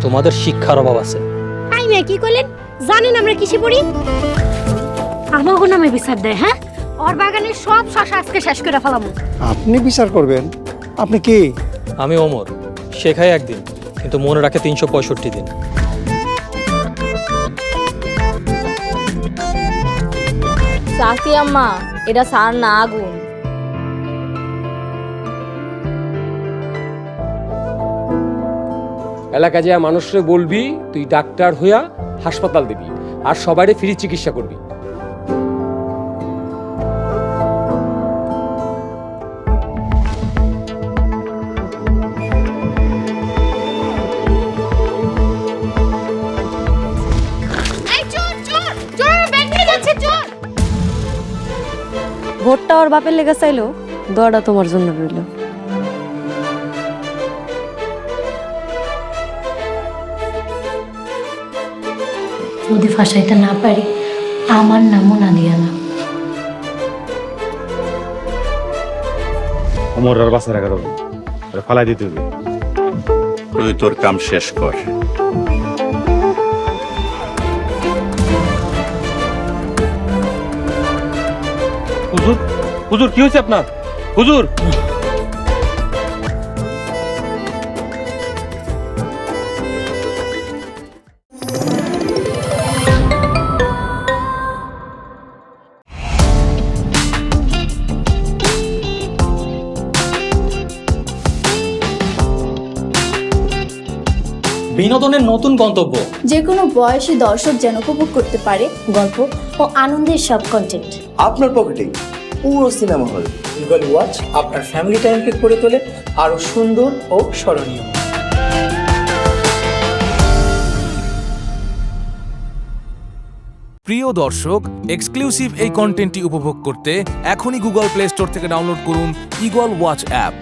তোমাদের শিক্ষার অভাব আছে। আই মেয়ে কি কইলেন? জানেন আমরা কিসে পড়ি? আমাগো নামে বিচার দেয়, হ্যাঁ? ওর বাগানের সব শশা আজকে শেষ করে ফেলামু। আপনি বিচার করবেন? আপনি কি? আমি ওমর, শেখাই একদিন কিন্তু মনে রাখে 365 দিন। চাচি আম্মা, এটা সার না আগুন। এলাকা যা মানুষরে বলবি তুই ডাক্তার হইয়া হাসপাতাল দিবি আর সবাইরে ফ্রি চিকিৎসা করবি। এই চোর চোর চোর ব্যাংকে যাচ্ছে চোর। ভোটটা ওর বাপের লেগে চাইলো, দোয়াটা তোমার জন্য রইল। যদি ফাঁসাইতে না পারি আমার নামও না দিয়া না। ওমর আর বাসা রাখার হবে, ফালাই দিতে হবে। তুই তোর কাম শেষ কর। হুজুর, হুজুর কি হয়েছে আপনার? হুজুর, বিনোদনের নতুন গন্তব্য, যে কোনো বয়সী দর্শক যেন উপভোগ করতে পারে গল্প ও আনন্দের সব কন্টেন্ট আপনার পকেটেই পুরো সিনেমা হল। ইগল ওয়াচ আপনার ফ্যামিলি টাইমকে করে তোলে আরো সুন্দর ও স্মরণীয়। প্রিয় দর্শক, এক্সক্লুসিভ এই কন্টেন্টটি উপভোগ করতে এখনই গুগল প্লে স্টোর থেকে ডাউনলোড করুন ইগল ওয়াচ অ্যাপ।